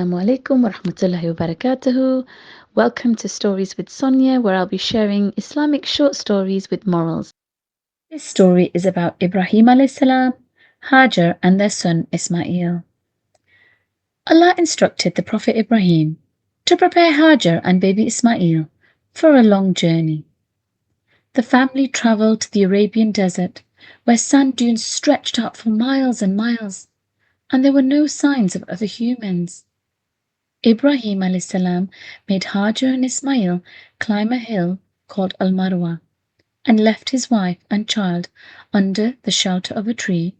Assalamu alaikum wa rahmatullahi wa barakatuhu. Welcome to Stories with Sonia, where I'll be sharing Islamic short stories with morals. This story is about Ibrahim alayhi salam, Hajr, and their son Ismail. Allah instructed the Prophet Ibrahim to prepare Hajr and baby Ismail for a long journey. The family travelled to the Arabian desert, where sand dunes stretched out for miles and miles, and there were no signs of other humans. Ibrahim alayhi salam made Hajr and Ismail climb a hill called Al-Marwa and left his wife and child under the shelter of a tree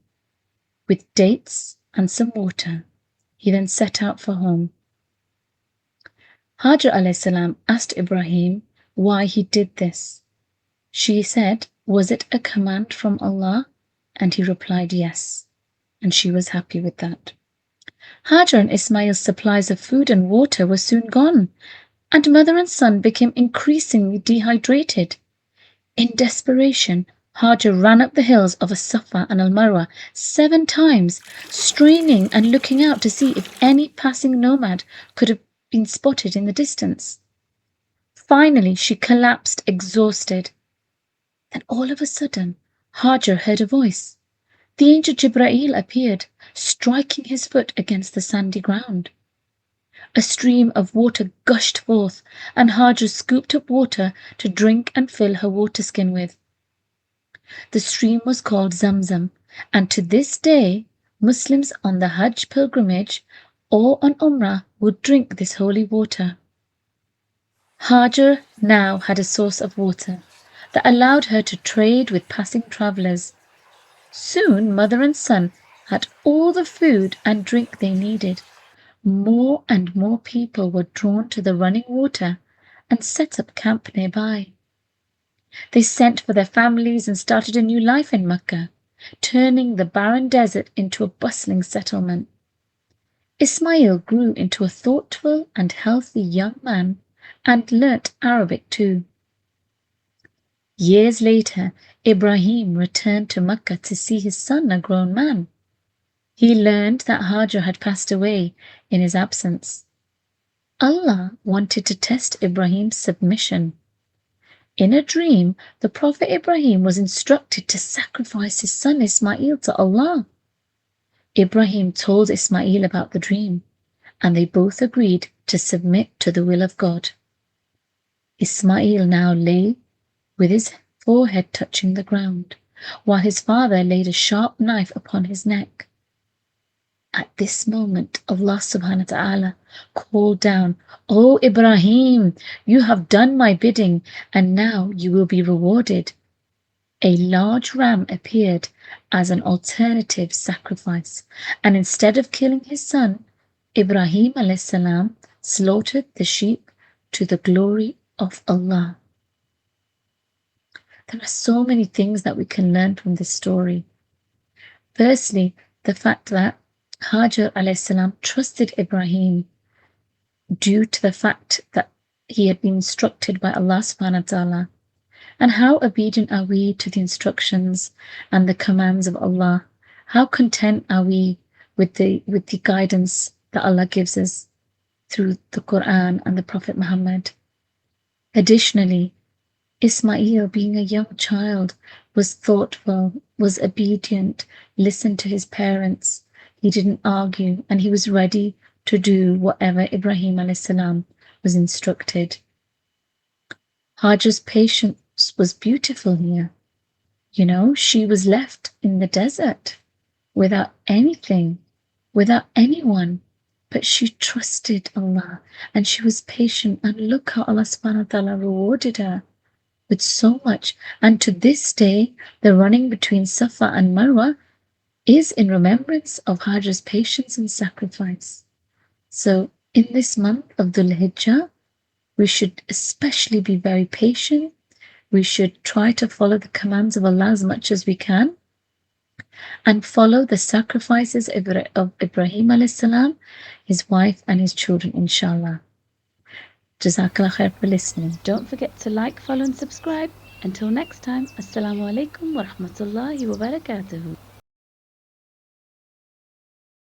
with dates and some water. He then set out for home. Hajr alayhi salam asked Ibrahim why he did this. She said, "Was it a command from Allah?" And he replied, "Yes," and she was happy with that. Hajr and Ismail's supplies of food and water were soon gone, and mother and son became increasingly dehydrated. In desperation, Hajr ran up the hills of Safa and Al-Marwa 7 times, straining and looking out to see if any passing nomad could have been spotted in the distance. Finally, she collapsed exhausted. Then all of a sudden, Hajr heard a voice. The angel Jibreel appeared, striking his foot against the sandy ground. A stream of water gushed forth, and Hajr scooped up water to drink and fill her water skin with. The stream was called Zamzam, and to this day, Muslims on the Hajj pilgrimage or on Umrah would drink this holy water. Hajr now had a source of water that allowed her to trade with passing travellers. Soon mother and son had all the food and drink they needed. More and more people were drawn to the running water and set up camp nearby. They sent for their families and started a new life in Mecca, turning the barren desert into a bustling settlement. Ismail grew into a thoughtful and healthy young man and learnt Arabic too. Years later, Ibrahim returned to Mecca to see his son a grown man. He learned that Hajr had passed away in his absence. Allah wanted to test Ibrahim's submission. In a dream, the Prophet Ibrahim was instructed to sacrifice his son Ismail to Allah. Ibrahim told Ismail about the dream, and they both agreed to submit to the will of God. Ismail now lay with his forehead touching the ground, while his father laid a sharp knife upon his neck. At this moment, Allah subhanahu wa ta'ala called down, "O Ibrahim, you have done my bidding, and now you will be rewarded." A large ram appeared as an alternative sacrifice, and instead of killing his son, Ibrahim alayhi salam slaughtered the sheep to the glory of Allah. There are so many things that we can learn from this story. Firstly, the fact that Hajr alayhi salam trusted Ibrahim due to the fact that he had been instructed by Allah subhanahu wa ta'ala. And how obedient are we to the instructions and the commands of Allah? How content are we with the guidance that Allah gives us through the Quran and the Prophet Muhammad? Additionally, Ismail, being a young child, was thoughtful, was obedient, listened to his parents. He didn't argue, and he was ready to do whatever Ibrahim alayhi salam was instructed. Hajr's patience was beautiful here. She was left in the desert without anything, without anyone, but she trusted Allah and she was patient, and look how Allah subhanahu wa ta'ala rewarded her with so much. And to this day, the running between Safa and Marwa is in remembrance of Hajr's patience and sacrifice. So in this month of Dhul Hijjah, we should especially be very patient. We should try to follow the commands of Allah as much as we can, and follow the sacrifices of Ibrahim alayhi salam, his wife and his children, inshallah. Jazakallah khair for listening. Don't forget to like, follow and subscribe. Until next time, Assalamu alaikum wa rahmatullahi wa barakatuhu.